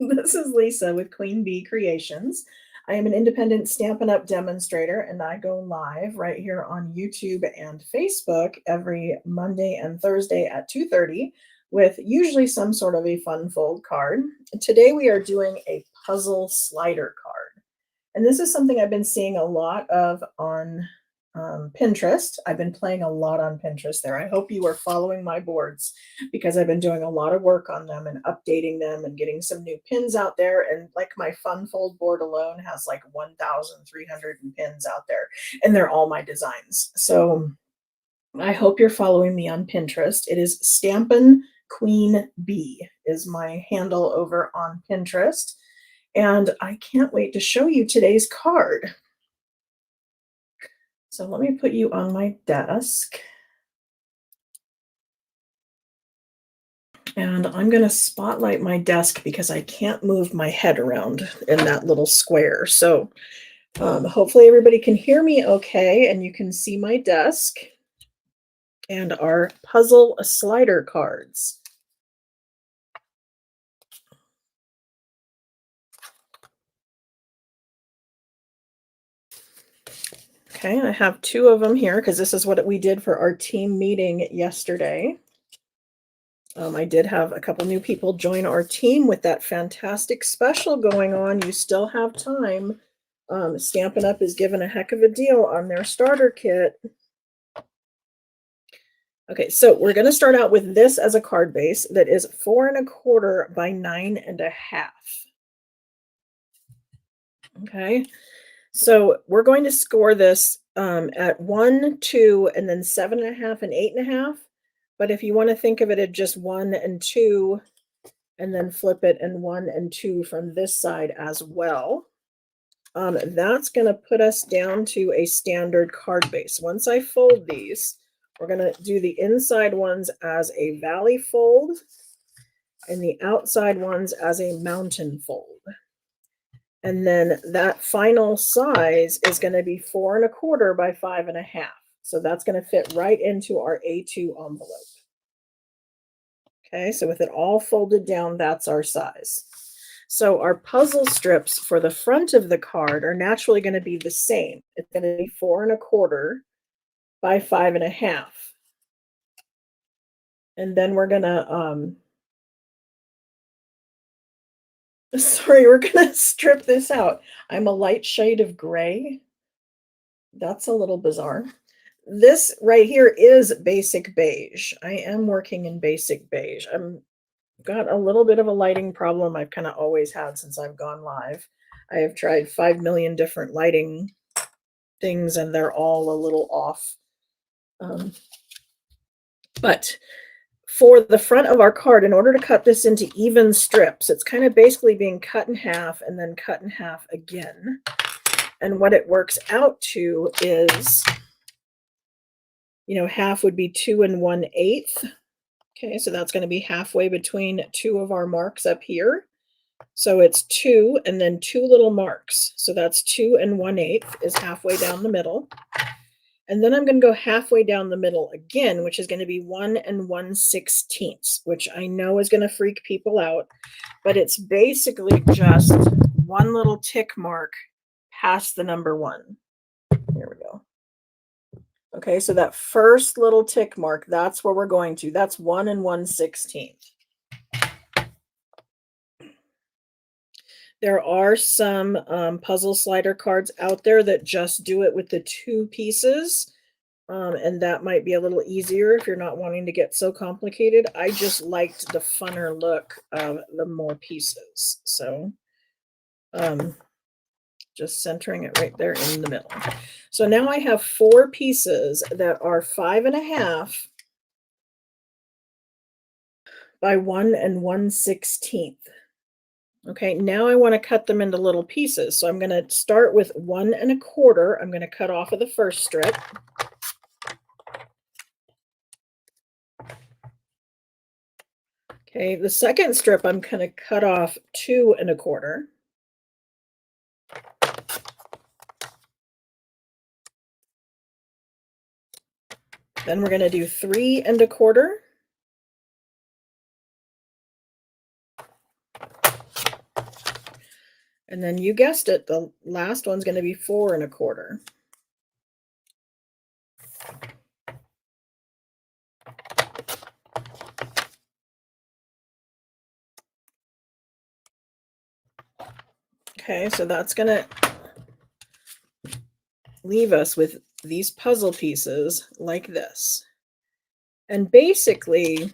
This is Lisa with Queen Bee Creations. I am an independent Stampin' Up! Demonstrator, and I go live right here on YouTube and Facebook every Monday and Thursday at 2:30 with usually some sort of a fun fold card. Today we are doing a puzzle slider card. And this is something I've been seeing a lot of on Pinterest. I've been playing a lot on Pinterest there. I hope you are following my boards because I've been doing a lot of work on them and updating them and getting some new pins out there. And like my fun fold board alone has like 1,300 pins out there, and they're all my designs. So I hope you're following me on Pinterest. It is Stampin' Queen Bee is my handle over on Pinterest. And I can't wait to show you today's card. So let me put you on my desk. And I'm going to spotlight my desk because I can't move my head around in that little square. So hopefully everybody can hear me okay, and you can see my desk and our puzzle slider cards. Okay, I have two of them here because this is what we did for our team meeting yesterday. I did have a couple new people join our team with that fantastic special going on. You still have time. Stampin' Up! Is giving a heck of a deal on their starter kit. Okay, so we're going to start out with this as a card base that is 4 1/4 by 9 1/2. Okay, so we're going to score this at 1, 2, and then 7 1/2 and 8 1/2. But if you want to think of it at just 1 and 2, and then flip it and 1 and 2 from this side as well, that's going to put us down to a standard card base. Once I fold these, we're going to do the inside ones as a valley fold and the outside ones as a mountain fold. And then that final size is going to be 4 1/4 by 5 1/2. So that's going to fit right into our A2 envelope. Okay, so with it all folded down, that's our size. So our puzzle strips for the front of the card are naturally going to be the same. It's going to be 4 1/4 by 5 1/2. And then we're going to, sorry, we're going to strip this out. I'm a light shade of gray. That's a little bizarre. This right here is basic beige. I am working in basic beige. I'm got a little bit of a lighting problem I've kind of always had since I've gone live. I have tried 5 million different lighting things and they're all a little off. But for the front of our card, in order to cut this into even strips, it's kind of basically being cut in half and then cut in half again. And what it works out to is, you know, half would be 2 1/8. Okay, so that's going to be halfway between two of our marks up here. So it's 2 and then 2 little marks. So that's 2 1/8 is halfway down the middle. And then I'm going to go halfway down the middle again, which is going to be 1 1/16, which I know is going to freak people out, but it's basically just one little tick mark past the number 1. Here we go. Okay, so that first little tick mark, that's where we're going to. That's 1 1/16. There are some puzzle slider cards out there that just do it with the 2 pieces, and that might be a little easier if you're not wanting to get so complicated. I just liked the funner look of the more pieces. So just centering it right there in the middle. So now I have 4 pieces that are 5 1/2 by 1 1/16. Okay, now I want to cut them into little pieces. So I'm going to start with 1 1/4. I'm going to cut off of the first strip. Okay, the second strip I'm going to cut off 2 1/4. Then we're going to do 3 1/4. And then you guessed it, the last one's going to be 4 1/4. Okay, so that's going to leave us with these puzzle pieces like this. And basically,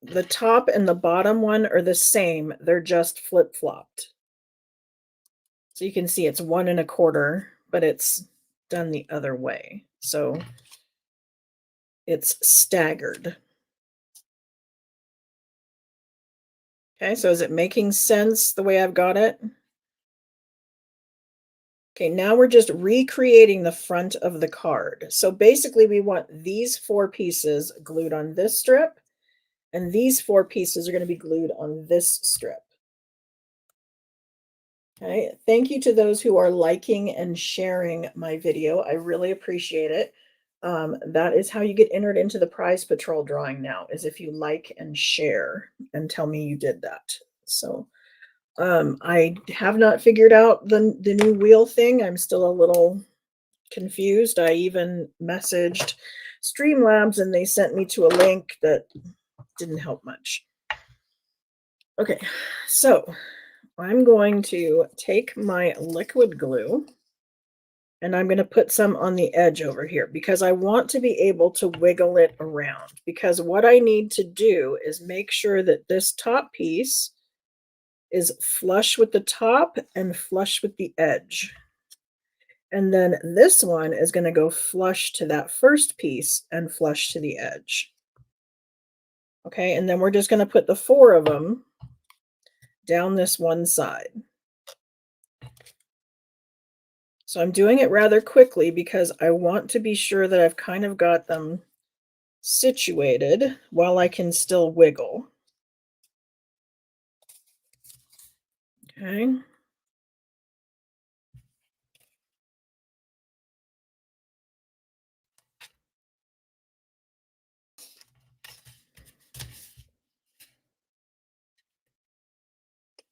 the top and the bottom one are the same. They're just flip-flopped. So you can see it's 1 1/4, but it's done the other way. So it's staggered. Okay, so is it making sense the way I've got it? Okay, now we're just recreating the front of the card. So basically we want these 4 pieces glued on this strip, and these 4 pieces are going to be glued on this strip. Okay, thank you to those who are liking and sharing my video. I really appreciate it. That is how you get entered into the prize patrol drawing now, is if you like and share and tell me you did that. So I have not figured out the new wheel thing. I'm still a little confused. I even messaged Streamlabs and they sent me to a link that didn't help much. Okay, so I'm going to take my liquid glue and I'm going to put some on the edge over here because I want to be able to wiggle it around, because what I need to do is make sure that this top piece is flush with the top and flush with the edge. And then this one is going to go flush to that first piece and flush to the edge. Okay, and then we're just going to put the 4 of them down this one side. So I'm doing it rather quickly because I want to be sure that I've kind of got them situated while I can still wiggle. Okay.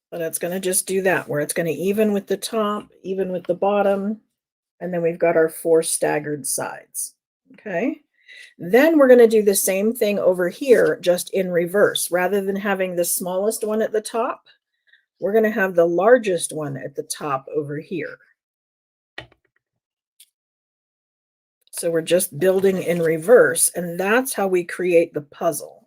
But it's going to just do that, where it's going to even with the top, even with the bottom, and then we've got our 4 staggered sides. Okay. Then we're going to do the same thing over here, just in reverse. Rather than having the smallest one at the top, we're going to have the largest one at the top over here. So we're just building in reverse, and that's how we create the puzzle.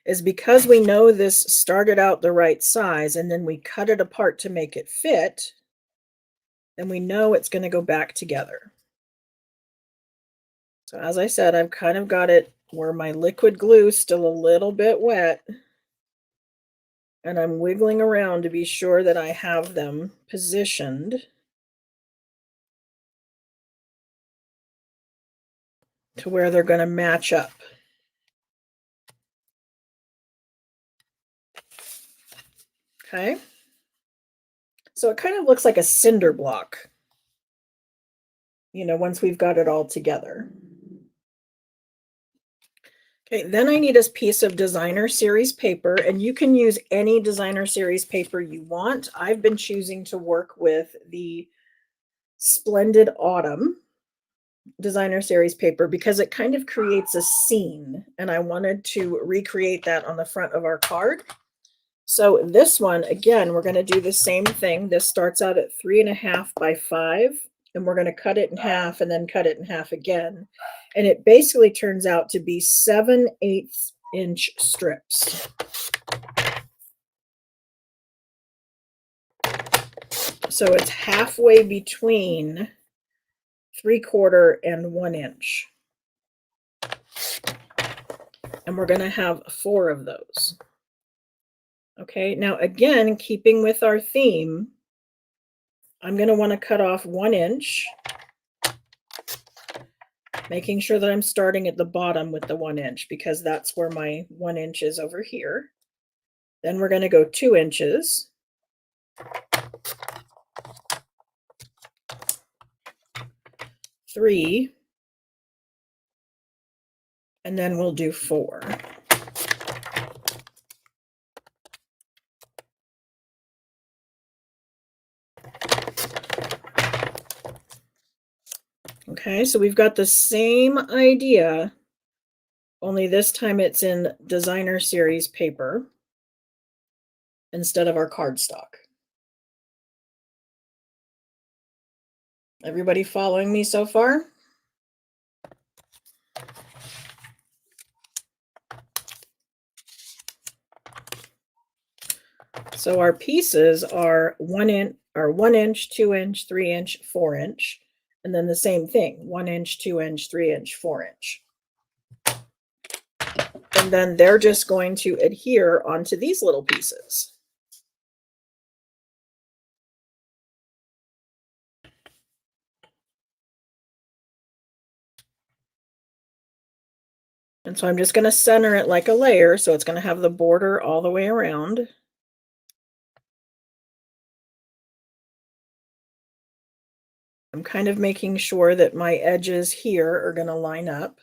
Is because we know this started out the right size and then we cut it apart to make it fit, then we know it's going to go back together. So as I said, I've kind of got it where my liquid glue is still a little bit wet, and I'm wiggling around to be sure that I have them positioned to where they're going to match up. Okay. So it kind of looks like a cinder block, once we've got it all together. Okay, then I need a piece of designer series paper, and you can use any designer series paper you want. I've been choosing to work with the Splendid Autumn designer series paper because it kind of creates a scene, and I wanted to recreate that on the front of our card. So this one, again, we're going to do the same thing. This starts out at 3.5 by 5, and we're going to cut it in half and then cut it in half again. And it basically turns out to be 7/8 inch strips. So it's halfway between 3/4 and 1 inch. And we're going to have 4 of those. Okay, now again, keeping with our theme, I'm going to want to cut off 1 inch, making sure that I'm starting at the bottom with the 1 inch because that's where my 1 inch is over here. Then we're going to go 2 inches. Three, and then we'll do 4. Okay, so we've got the same idea, only this time it's in designer series paper instead of our cardstock. Everybody following me so far? So our pieces are 1 inch, 2 inch, 3 inch, 4 inch, and then the same thing, 1 inch, 2 inch, 3 inch, 4 inch. And then they're just going to adhere onto these little pieces. And so I'm just going to center it like a layer, so it's going to have the border all the way around. I'm kind of making sure that my edges here are going to line up.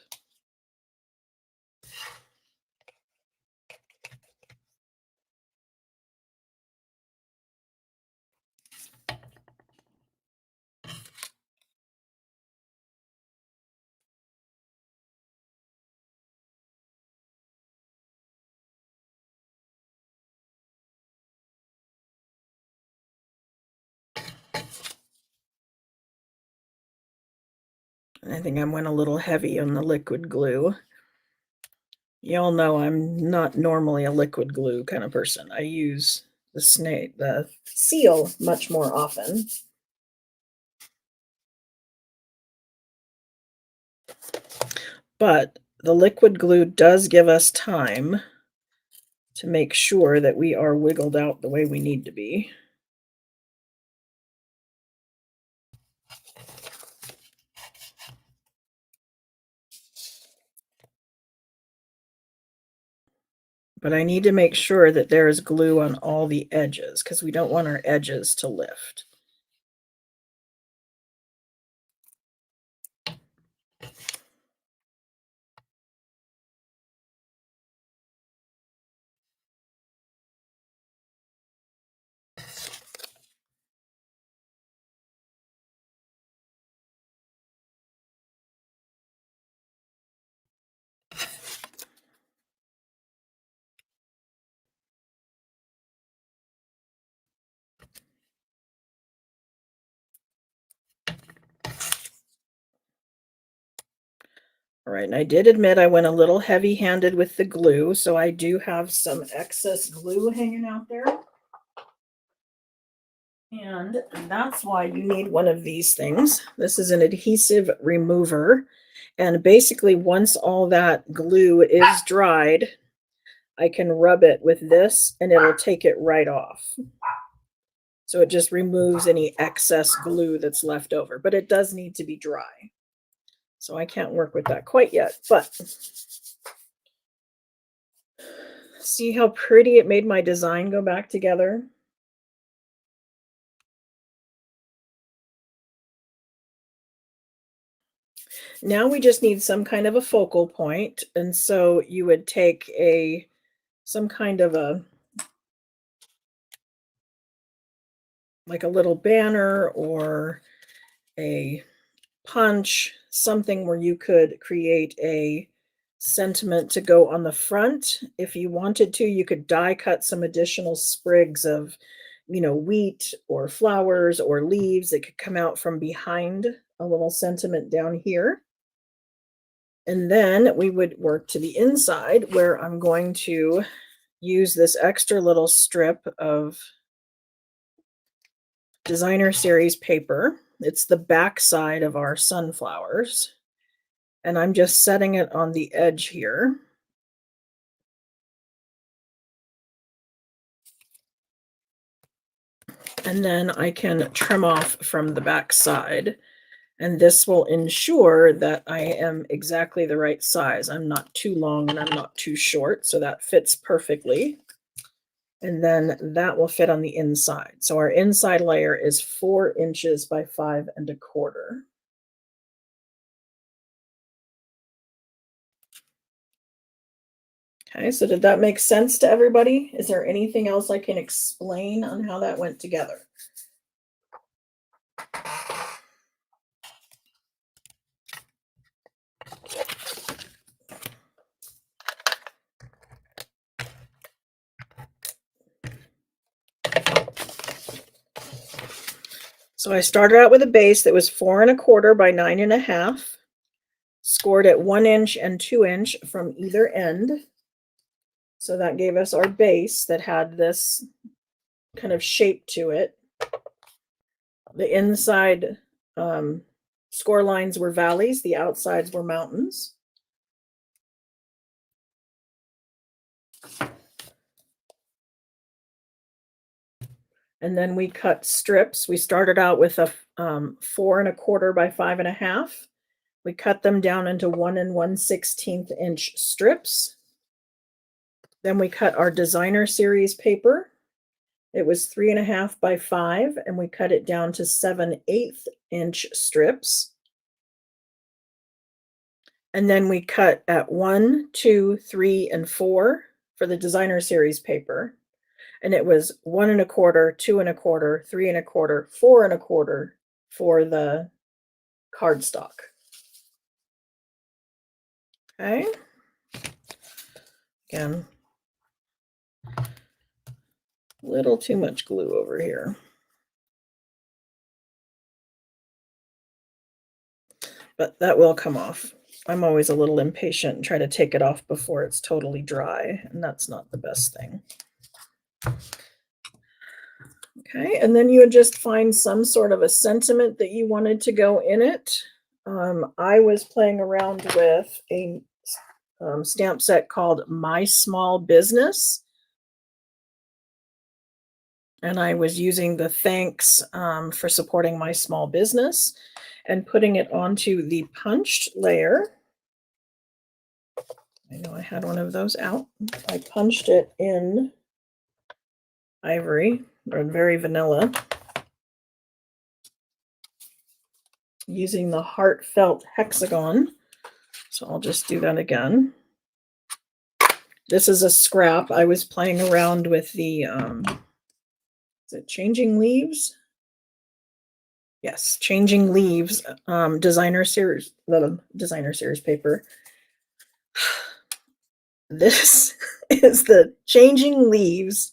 I think I went a little heavy on the liquid glue. Y'all know I'm not normally a liquid glue kind of person. I use the seal much more often. But the liquid glue does give us time to make sure that we are wiggled out the way we need to be. But I need to make sure that there is glue on all the edges because we don't want our edges to lift. All right, and I did admit I went a little heavy-handed with the glue, so I do have some excess glue hanging out there. And that's why you need one of these things. This is an adhesive remover. And basically, once all that glue is dried, I can rub it with this and it'll take it right off. So it just removes any excess glue that's left over, but it does need to be dry. So I can't work with that quite yet, but see how pretty it made my design go back together? Now we just need some kind of a focal point, and so you would take some kind of a like a little banner or a punch, something where you could create a sentiment to go on the front. If you wanted to, you could die cut some additional sprigs of, wheat or flowers or leaves that could come out from behind a little sentiment down here. And then we would work to the inside where I'm going to use this extra little strip of designer series paper. It's the back side of our sunflowers. And I'm just setting it on the edge here. And then I can trim off from the back side. And this will ensure that I am exactly the right size. I'm not too long and I'm not too short, so that fits perfectly. And then that will fit on the inside. So our inside layer is 4 inches by 5 1/4. Okay, so did that make sense to everybody? Is there anything else I can explain on how that went together? So I started out with a base that was 4¼ by 9½, scored at 1 inch and 2 inch from either end. So that gave us our base that had this kind of shape to it. The inside score lines were valleys, the outsides were mountains. And then we cut strips. We started out with a 4¼ by 5½. We cut them down into 1 1/16 inch strips. Then we cut our designer series paper. It was 3½ by 5, and we cut it down to 7/8 inch strips. And then we cut at 1, 2, 3, and 4 for the designer series paper. And it was 1¼ 2¼ 3¼ 4¼ for the cardstock. Okay. Again, a little too much glue over here. But that will come off. I'm always a little impatient and try to take it off before it's totally dry, and that's not the best thing. Okay, and then you would just find some sort of a sentiment that you wanted to go in it. I was playing around with a stamp set called My Small Business. And I was using the thanks for supporting my small business and putting it onto the punched layer. I know I had one of those out. I punched it in ivory, or very vanilla, using the heartfelt hexagon. So I'll just do that again. This is a scrap. I was playing around with the, is it Changing Leaves? Yes, Changing Leaves designer series paper. This is the Changing Leaves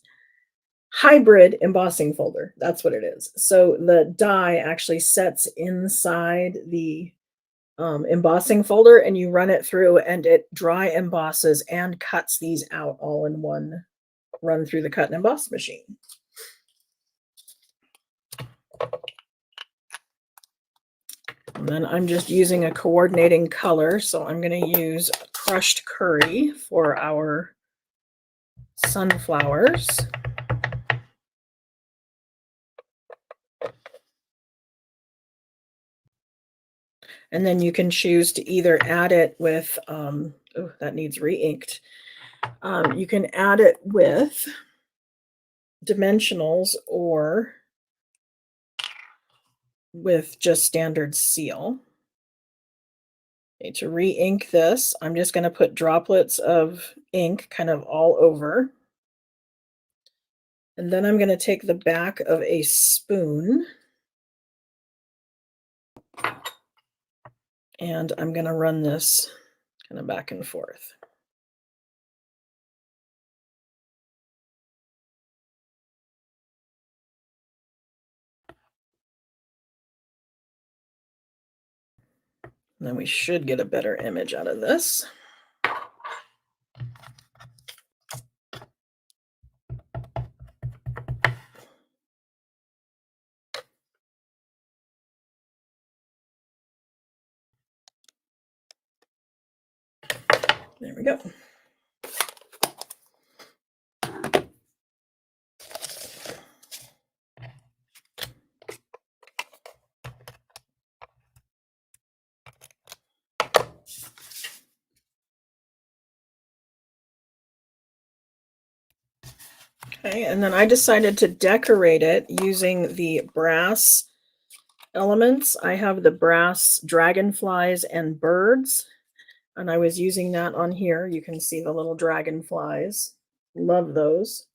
hybrid embossing folder. That's what it is. So the die actually sets inside the embossing folder, and you run it through, and it dry embosses and cuts these out all in one run through the cut and emboss machine. And then I'm just using a coordinating color, so I'm going to use crushed curry for our sunflowers. And then you can choose to either add it with, oh, that needs re-inked. You can add it with dimensionals or with just standard seal. Okay, to re-ink this, I'm just going to put droplets of ink kind of all over. And then I'm going to take the back of a spoon and I'm going to run this kind of back and forth. And then we should get a better image out of this. There we go. Okay, and then I decided to decorate it using the brass elements. I have the brass dragonflies and birds, and I was using that on here. You can see the little dragonflies. Love those.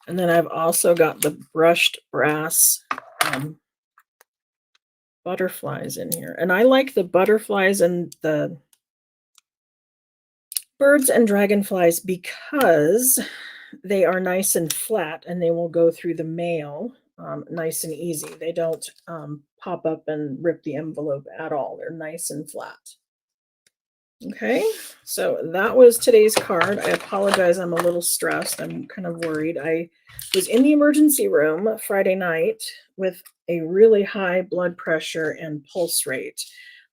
And then I've also got the brushed brass butterflies in here. And I like the butterflies and the birds and dragonflies because they are nice and flat and they will go through the mail nice and easy. They don't pop up and rip the envelope at all. They're nice and flat. Okay, so that was today's card. I apologize, I'm a little stressed. I'm kind of worried. I was in the emergency room Friday night with a really high blood pressure and pulse rate.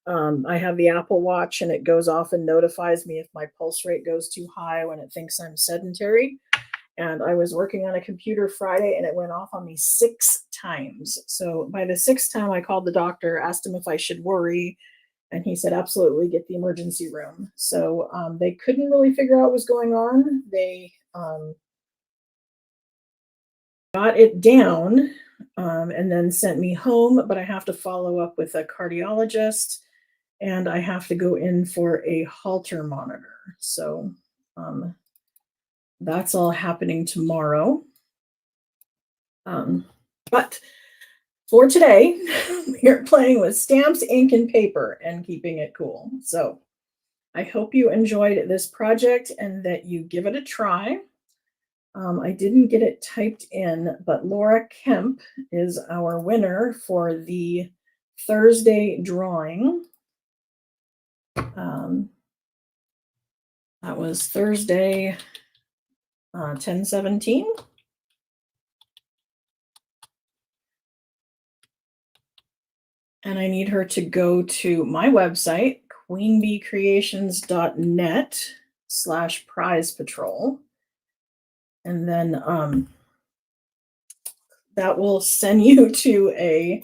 I have the Apple Watch and it goes off and notifies me if my pulse rate goes too high when it thinks I'm sedentary. And I was working on a computer Friday and it went off on me 6 times. So by the 6th time, I called the doctor, asked him if I should worry. And he said, absolutely, get the emergency room. So they couldn't really figure out what was going on. They got it down and then sent me home, but I have to follow up with a cardiologist and I have to go in for a Holter monitor. So that's all happening tomorrow. But for today, we're playing with stamps, ink, and paper and keeping it cool. So I hope you enjoyed this project and that you give it a try. I didn't get it typed in, but Laura Kemp is our winner for the Thursday drawing. That was Thursday, 10/17. And I need her to go to my website, queenbeecreations.net/prize patrol. And then that will send you to a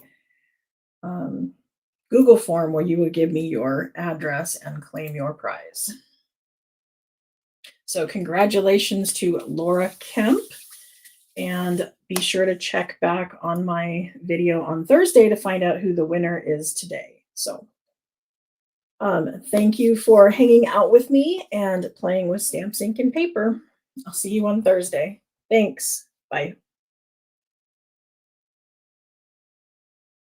Google form where you would give me your address and claim your prize. So congratulations to Laura Kemp. And be sure to check back on my video on Thursday to find out who the winner is today. So thank you for hanging out with me and playing with stamps, ink, and paper. I'll see you on Thursday. Thanks. Bye.